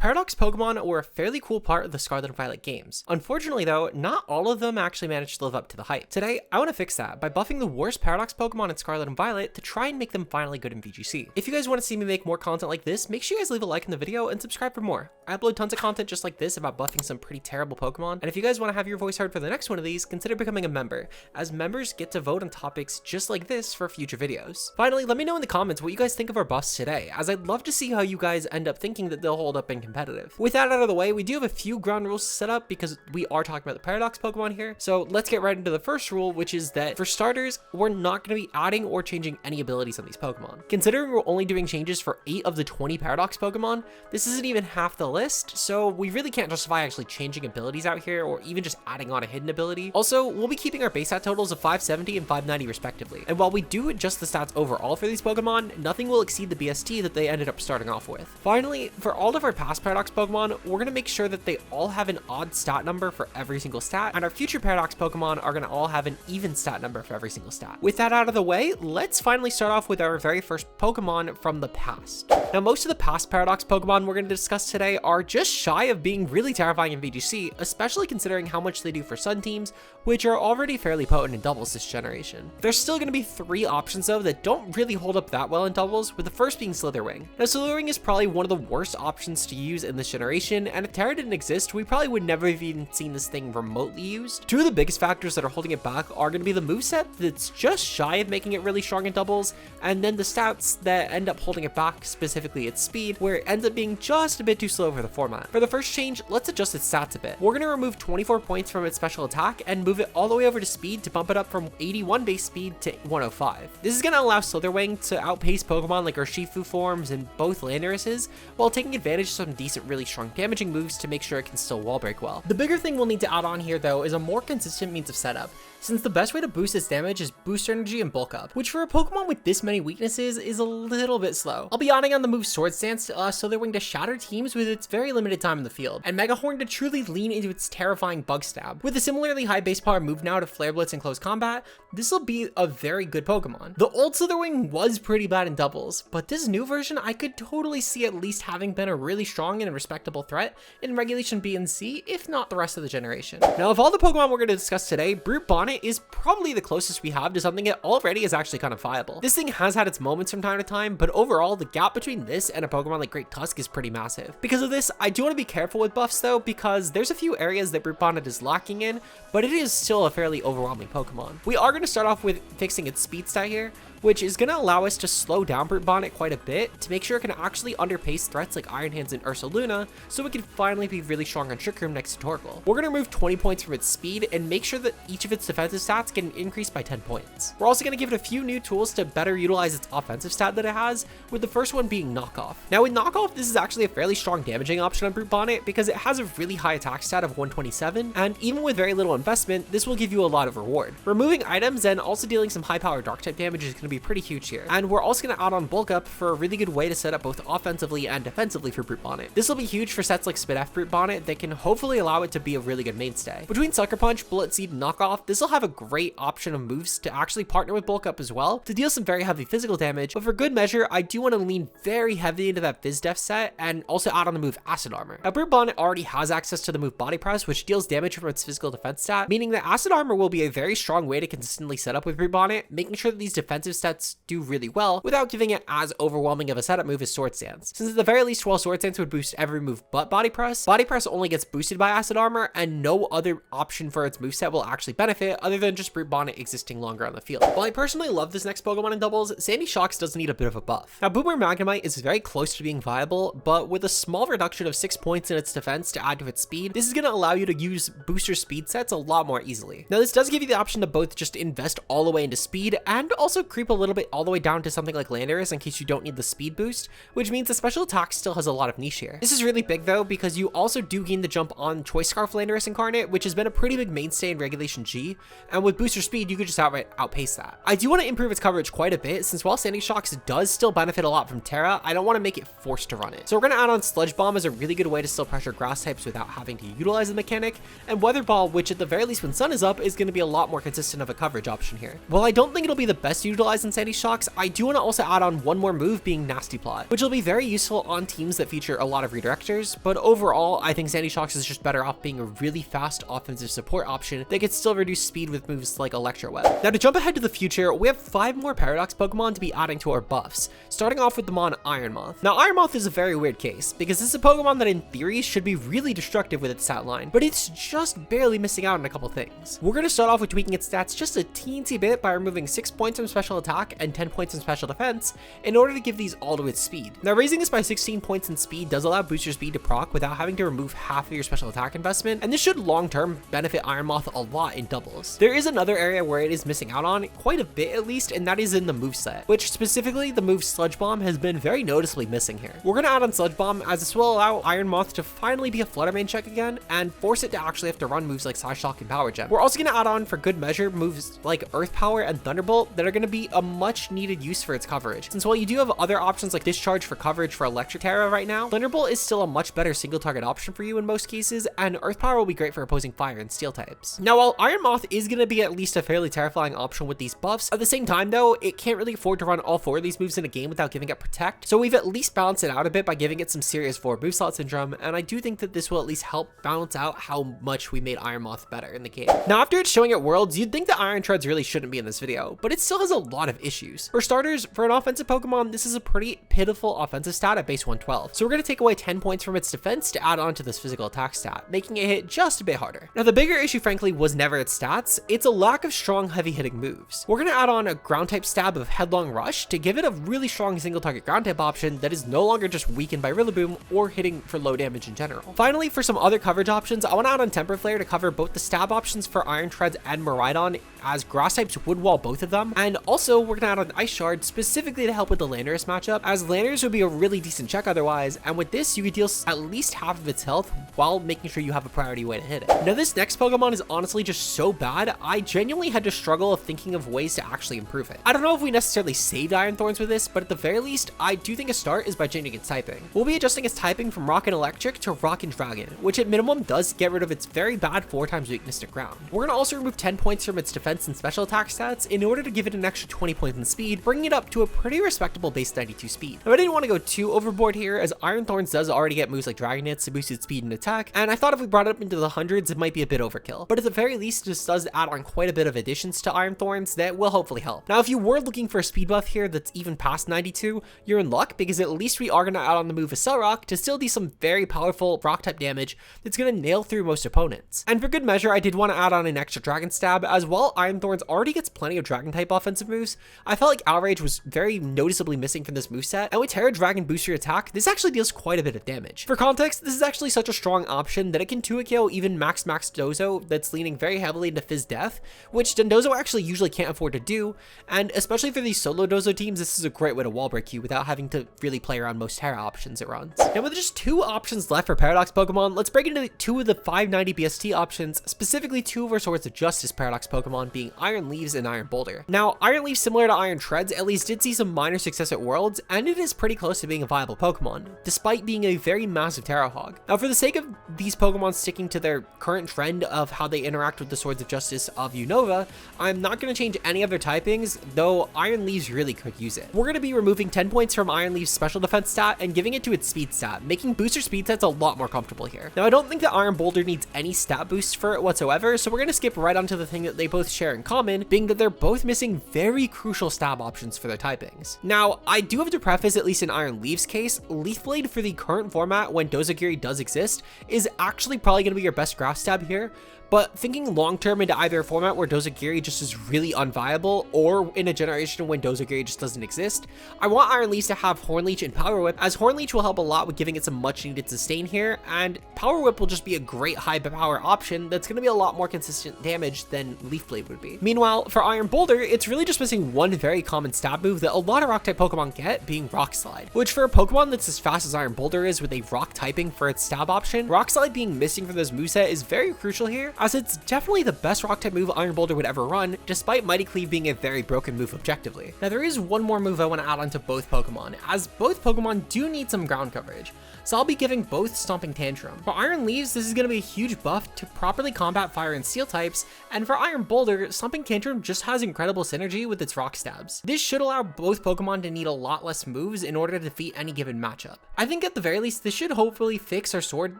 Paradox Pokemon were a fairly cool part of the Scarlet and Violet games. Unfortunately though, not all of them actually managed to live up to the hype. Today, I want to fix that by buffing the worst Paradox Pokemon in Scarlet and Violet to try and make them finally good in VGC. If you guys want to see me make more content like this, make sure you guys leave a like in the video and subscribe for more. I upload tons of content just like this about buffing some pretty terrible Pokemon, and if you guys want to have your voice heard for the next one of these, consider becoming a member, as members get to vote on topics just like this for future videos. Finally, let me know in the comments what you guys think of our buffs today, as I'd love to see how you guys end up thinking that they'll hold up in competitive. With that out of the way, we do have a few ground rules to set up because we are talking about the Paradox Pokemon here. So let's get right into the first rule, which is that for starters, we're not going to be adding or changing any abilities on these Pokemon. Considering we're only doing changes for 8 of the 20 Paradox Pokemon, this isn't even half the list, so we really can't justify actually changing abilities out here or even just adding on a hidden ability. Also, we'll be keeping our base stat totals of 570 and 590 respectively. And while we do adjust the stats overall for these Pokemon, nothing will exceed the BST that they ended up starting off with. Finally, for all of our past Paradox Pokemon, we're going to make sure that they all have an odd stat number for every single stat, and our future Paradox Pokemon are going to all have an even stat number for every single stat. With that out of the way, let's finally start off with our very first Pokemon from the past. Now, most of the past Paradox Pokemon we're going to discuss today are just shy of being really terrifying in VGC, especially considering how much they do for Sun teams, which are already fairly potent in doubles this generation. There's still going to be 3 options though that don't really hold up that well in doubles, with the first being Slitherwing. Now, Slitherwing is probably one of the worst options to use in this generation, and if Terra didn't exist, we probably would never have even seen this thing remotely used. 2 of the biggest factors that are holding it back are going to be the moveset that's just shy of making it really strong in doubles, and then the stats that end up holding it back, specifically its speed, where it ends up being just a bit too slow for the format. For the first change, let's adjust its stats a bit. We're going to remove 24 points from its special attack and move it all the way over to speed to bump it up from 81 base speed to 105. This is going to allow Slitherwing to outpace Pokemon like Urshifu forms and both Landorus's, while taking advantage of some decent, really strong damaging moves to make sure it can still wall break well. The bigger thing we'll need to add on here though is a more consistent means of setup, since the best way to boost its damage is boost energy and bulk up, which for a Pokemon with this many weaknesses is a little bit slow. I'll be adding on the move Sword Stance to Slitherwing to shatter teams with its very limited time in the field, and Mega Horn to truly lean into its terrifying Bug Stab. With a similarly high base power move now to Flare Blitz in close combat, this will be a very good Pokemon. The old Slitherwing was pretty bad in doubles, but this new version I could totally see at least having been a really strong and respectable threat in Regulation B and C, if not the rest of the generation. Now, of all the Pokemon we're going to discuss today, Bonnet is probably the closest we have to something that already is actually kind of viable. This thing has had its moments from time to time, but overall, the gap between this and a Pokemon like Great Tusk is pretty massive. Because of this, I do want to be careful with buffs though, because there's a few areas that Bonnet is lacking in, but it is still a fairly overwhelming Pokemon. We are going to start off with fixing its speed stat here, which is going to allow us to slow down Bonnet quite a bit to make sure it can actually underpace threats like Iron Hands and Ursaluna, so it can finally be really strong on Trick Room next to Torkoal. We're going to remove 20 points from its speed and make sure that each of its defensive stats get increased by 10 points. We're also going to give it a few new tools to better utilize its offensive stat that it has, with the first one being Knockoff. Now with Knockoff, this is actually a fairly strong damaging option on Bonnet because it has a really high attack stat of 127, and even with very little investment, this will give you a lot of reward. Removing items and also dealing some high power dark type damage is going to be pretty huge here. And we're also going to add on bulk up for a really good way to set up both offensively and defensively for Bonnet. This will be huge for sets like Spit F Bonnet that can hopefully allow it to be a really good mainstay. Between Sucker Punch, Bullet Seed, and Knockoff, this will have a great option of moves to actually partner with bulk up as well to deal some very heavy physical damage, but for good measure, I do want to lean very heavily into that Phys Def set and also add on the move Acid Armor. Now Bonnet already has access to the move Body Press, which deals damage from its physical defense stat, meaning that Acid Armor will be a very strong way to consistently set up with Bonnet, making sure that these defensive stats do really well without giving it as overwhelming of a setup move as Sword Stance. Since at the very least, while Sword Stance would boost every move but Body Press only gets boosted by Acid Armor, and no other option for its moveset will actually benefit other than just Bonnet existing longer on the field. While I personally love this next Pokemon in doubles, Sandy Shocks does need a bit of a buff. Now Boomer Magnemite is very close to being viable, but with a small reduction of 6 points in its defense to add to its speed, this is going to allow you to use booster speed sets a lot more easily. Now this does give you the option to both just invest all the way into speed and also creep a little bit all the way down to something like Landorus in case you don't need the speed boost, which means the special attack still has a lot of niche here. This is really big though, because you also do gain the jump on Choice Scarf Landorus Incarnate, which has been a pretty big mainstay in Regulation G, and with booster speed, you could just outright outpace that. I do want to improve its coverage quite a bit, since while Sandy Shocks does still benefit a lot from Terra, I don't want to make it forced to run it. So we're going to add on Sludge Bomb as a really good way to still pressure grass types without having to utilize the mechanic, and Weather Ball, which at the very least when sun is up, is going to be a lot more consistent of a coverage option here. While I don't think it'll be the best utilized Paralyze and Sandy Shocks, I do want to also add on one more move being Nasty Plot, which will be very useful on teams that feature a lot of redirectors, but overall, I think Sandy Shocks is just better off being a really fast offensive support option that can still reduce speed with moves like Electro Web. Now to jump ahead to the future, we have 5 more Paradox Pokemon to be adding to our buffs, starting off with the Mon Iron Moth. Now Iron Moth is a very weird case, because this is a Pokemon that in theory should be really destructive with its stat line, but it's just barely missing out on a couple things. We're going to start off with tweaking its stats just a teensy bit by removing 6 points from special attack and 10 points in special defense in order to give these all to its speed. Now raising this by 16 points in speed does allow booster speed to proc without having to remove half of your special attack investment, and this should long term benefit Iron Moth a lot in doubles. There is another area where it is missing out on, quite a bit at least, and that is in the moveset, which specifically the move Sludge Bomb has been very noticeably missing here. We're going to add on Sludge Bomb as this will allow Iron Moth to finally be a Flutter Mane check again and force it to actually have to run moves like Psyshock and Power Gem. We're also going to add on for good measure moves like Earth Power and Thunderbolt that are going to be a much needed use for its coverage. Since while you do have other options like Discharge for coverage for Electric Terra right now, Thunderbolt is still a much better single target option for you in most cases, and Earth Power will be great for opposing Fire and Steel types. Now while Iron Moth is going to be at least a fairly terrifying option with these buffs, at the same time though, it can't really afford to run all 4 of these moves in a game without giving it Protect, so we've at least balanced it out a bit by giving it some serious forward move slot syndrome, and I do think that this will at least help balance out how much we made Iron Moth better in the game. Now after it's showing at Worlds, you'd think that Iron Treads really shouldn't be in this video, but it still has a lot of issues. For starters, for an offensive Pokemon, this is a pretty pitiful offensive stat at base 112, so we're going to take away 10 points from its defense to add on to this physical attack stat, making it hit just a bit harder. Now the bigger issue frankly was never its stats, it's a lack of strong heavy hitting moves. We're going to add on a ground type stab of Headlong Rush to give it a really strong single target ground type option that is no longer just weakened by Rillaboom or hitting for low damage in general. Finally, for some other coverage options, I want to add on Temper Flare to cover both the stab options for Iron Treads and Miraidon, as grass types would wall both of them, and also we're going to add on Ice Shard specifically to help with the Landorus matchup, as Landorus would be a really decent check otherwise, and with this you could deal at least half of its health while making sure you have a priority way to hit it. Now this next Pokemon is honestly just so bad, I genuinely had to struggle of thinking of ways to actually improve it. I don't know if we necessarily saved Iron Thorns with this, but at the very least, I do think a start is by changing its typing. We'll be adjusting its typing from Rock and Electric to Rock and Dragon, which at minimum does get rid of its very bad 4x weakness to ground. We're going to also remove 10 points from its defense and special attack stats in order to give it an extra 20 points in speed, bringing it up to a pretty respectable base 92 speed. Now I didn't want to go too overboard here, as Iron Thorns does already get moves like Dragon Hits to boost its speed and attack, and I thought if we brought it up into the hundreds, it might be a bit overkill. But at the very least, this does add on quite a bit of additions to Iron Thorns that will hopefully help. Now if you were looking for a speed buff here that's even past 92, you're in luck, because at least we are going to add on the move Accel Rock to still do some very powerful rock type damage that's going to nail through most opponents. And for good measure, I did want to add on an extra Dragon Stab, as while Iron Thorns already gets plenty of Dragon type offensive moves, I felt like Outrage was very noticeably missing from this moveset, and with Terra Dragon boost your attack, this actually deals quite a bit of damage. For context, this is actually such a strong option that it can 2-hit KO even Max Dozo that's leaning very heavily into Fizz Death, which Dondozo actually usually can't afford to do, and especially for these solo Dozo teams, this is a great way to wall break you without having to really play around most Terra options it runs. Now with just 2 options left for Paradox Pokemon, let's break into 2 of the 590 BST options, specifically 2 of our Swords of Justice Paradox Pokemon being Iron Leaves and Iron Boulder. Now Iron Leaves, similar to Iron Treads, at least did see some minor success at Worlds, and it is pretty close to being a viable Pokemon, despite being a very massive Terra Hog. Now for the sake of these Pokemon sticking to their current trend of how they interact with the Swords of Justice of Unova, I'm not going to change any of their typings, though Iron Leaves really could use it. We're going to be removing 10 points from Iron Leaves special defense stat and giving it to its speed stat, making booster speed stats a lot more comfortable here. Now I don't think that Iron Boulder needs any stat boosts for it whatsoever, so we're going to skip right onto the thing that they both share in common, being that they're both missing very crucial stab options for their typings. Now I do have to preface, at least in Iron Leaves case, Leaf Blade for the current format when Dozagiri does exist is actually probably going to be your best grass stab here, but thinking long-term into either a format where Dozagiri just is really unviable, or in a generation when Dozagiri just doesn't exist, I want Iron Leaves to have Horn Leech and Power Whip, as Horn Leech will help a lot with giving it some much-needed sustain here, and Power Whip will just be a great high-power option that's going to be a lot more consistent damage than Leaf Blade would be. Meanwhile, for Iron Boulder, it's really just missing one very common stab move that a lot of Rock-type Pokemon get, being Rock Slide, which for a Pokemon that's as fast as Iron Boulder is with a Rock typing for its stab option, Rock Slide being missing from this moveset is very crucial here, as it's definitely the best rock type move Iron Boulder would ever run, despite Mighty Cleave being a very broken move objectively. Now there is one more move I want to add on to both Pokemon, as both Pokemon do need some ground coverage. so I'll be giving both Stomping Tantrum. For Iron Leaves, this is going to be a huge buff to properly combat fire and steel types, and for Iron Boulder, Stomping Tantrum just has incredible synergy with its rock stabs. This should allow both Pokemon to need a lot less moves in order to defeat any given matchup. I think at the very least, this should hopefully fix our Sword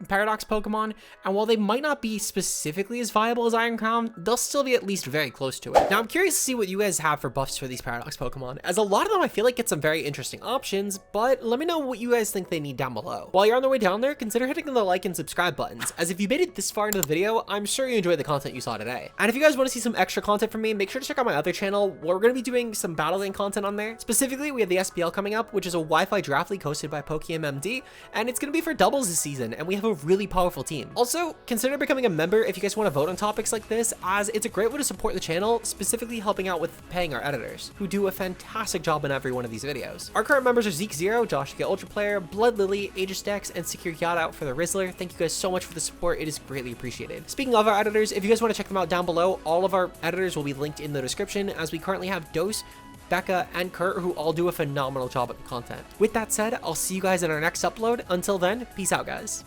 Paradox Pokemon, and while they might not be specifically as viable as Iron Crown, they'll still be at least very close to it. Now I'm curious to see what you guys have for buffs for these Paradox Pokemon, as a lot of them I feel like get some very interesting options, but let me know what you guys think they need down below. While you're on the way down there, consider hitting the like and subscribe buttons, as if you made it this far into the video, I'm sure you enjoyed the content you saw today. And if you guys want to see some extra content from me, make sure to check out my other channel, where we're going to be doing some Battle Lane content on there. Specifically, we have the SPL coming up, which is a Wi-Fi draft league hosted by PokeMMD, and it's going to be for doubles this season, and we have a really powerful team. Also, consider becoming a member if you guys want to vote on topics like this, as it's a great way to support the channel, specifically helping out with paying our editors, who do a fantastic job in every one of these videos. Our current members are Zeke Zero, Josh the Ultra Player, Blood Lily, Aegis Dex, and Secure Yacht Out for the Rizzler. Thank you guys so much for the support, it is greatly appreciated. Speaking of our editors, if you guys want to check them out down below, all of our editors will be linked in the description, as we currently have Dose, Becca, and Kurt, who all do a phenomenal job at the content. With that said, I'll see you guys in our next upload. Until then, peace out, guys.